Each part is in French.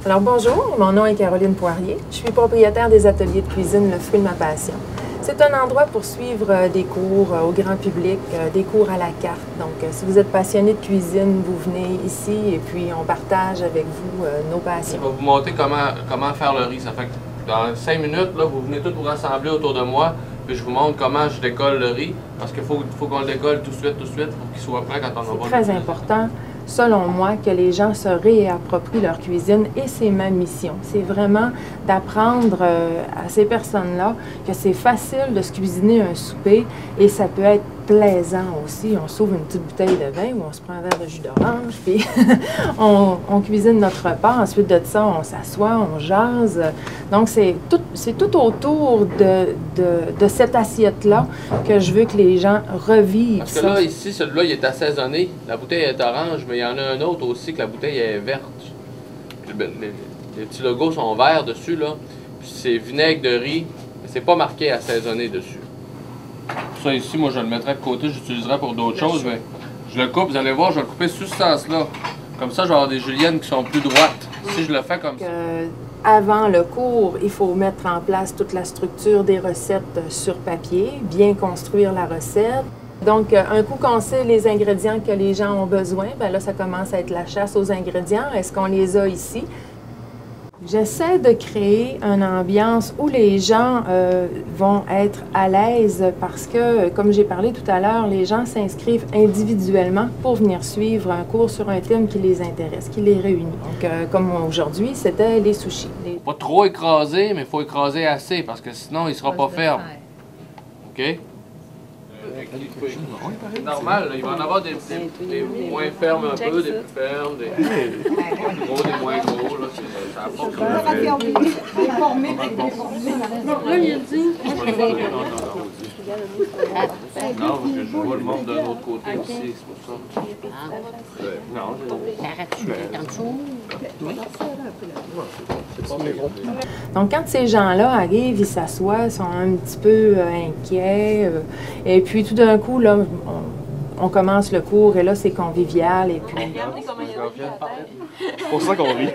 Alors bonjour, mon nom est Caroline Poirier. Je suis propriétaire des ateliers de cuisine Le Fruit de ma passion. C'est un endroit pour suivre des cours au grand public, des cours à la carte. Donc si vous êtes passionné de cuisine, vous venez ici et puis on partage avec vous nos passions. Je vais vous montrer comment faire le riz. Ça fait que dans 5 minutes, là, vous venez tous vous rassembler autour de moi. Puis je vous montre comment je décolle le riz. Parce qu'il faut qu'on le décolle tout de suite, pour qu'il soit prêt quand on en va. C'est très important, selon moi, que les gens se réapproprient leur cuisine et c'est ma mission. C'est vraiment d'apprendre à ces personnes-là que c'est facile de se cuisiner un souper et ça peut être plaisant aussi. On s'ouvre une petite bouteille de vin ou on se prend un verre de jus d'orange, puis on cuisine notre repas. Ensuite de ça, on s'assoit, on jase. Donc, c'est tout autour de cette assiette-là que je veux que les gens revivent. Parce que là, ici, celui-là, il est assaisonné. La bouteille est orange, mais il y en a un autre aussi que la bouteille est verte. Les petits logos sont verts dessus, là. Puis c'est vinaigre de riz, mais c'est pas marqué assaisonné dessus. Ça ici, moi je le mettrais de côté, j'utiliserais pour d'autres choses, mais je le coupe, vous allez voir, je vais le couper sur ce sens-là. Comme ça, je vais avoir des juliennes qui sont plus droites. Si je le fais comme ça. Avant le cours, il faut mettre en place toute la structure des recettes sur papier, bien construire la recette. Donc, un coup qu'on sait les ingrédients que les gens ont besoin, bien là, ça commence à être la chasse aux ingrédients. Est-ce qu'on les a ici? J'essaie de créer une ambiance où les gens vont être à l'aise parce que, comme j'ai parlé tout à l'heure, les gens s'inscrivent individuellement pour venir suivre un cours sur un thème qui les intéresse, qui les réunit. Donc, comme aujourd'hui, c'était les sushis. Pas trop écraser, mais il faut écraser assez parce que sinon, il ne sera pas ferme. OK? C'est normal, là. Il va en avoir des moins fermes un peu, des plus fermes, des gros, des moins gros. Là. Ça apporte Là, il a dit. Non, parce que je vois le monde de l'autre côté aussi, c'est pour ça. Donc, quand ces gens-là arrivent, ils s'assoient, ils sont un petit peu inquiets. Et puis, tout d'un coup, là, on commence le cours et là, c'est convivial. Et puis... C'est pour ça qu'on rit.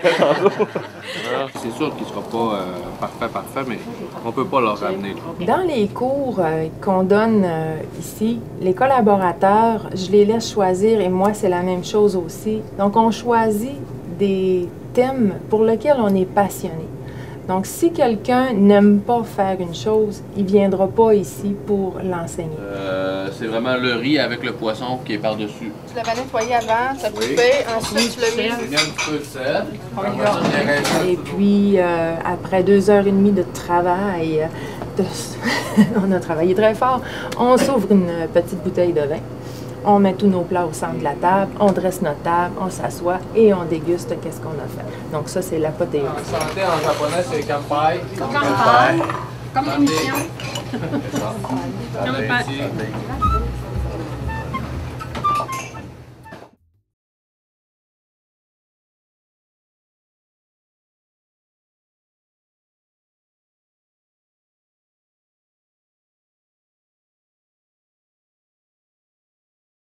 C'est sûr qu'il ne sera pas parfait, mais on ne peut pas leur ramener. Dans les cours qu'on donne ici, les collaborateurs, je les laisse choisir et moi, c'est la même chose aussi. Donc, on choisit des thèmes pour lesquels on est passionné. Donc, si quelqu'un n'aime pas faire une chose, il ne viendra pas ici pour l'enseigner. C'est vraiment le riz avec le poisson qui est par-dessus. Tu l'avais nettoyé avant, tu as coupé, ensuite tu l'as mis. Un petit peu de sel. Et puis, après 2h30 de travail, on a travaillé très fort, on s'ouvre une petite bouteille de vin. On met tous nos plats au centre de la table, on dresse notre table, on s'assoit et on déguste qu'est-ce qu'on a fait. Donc ça, c'est l'apothéose. Santé en japonais, c'est kanpai. Kanpai. Comme l'émission. Kanpai.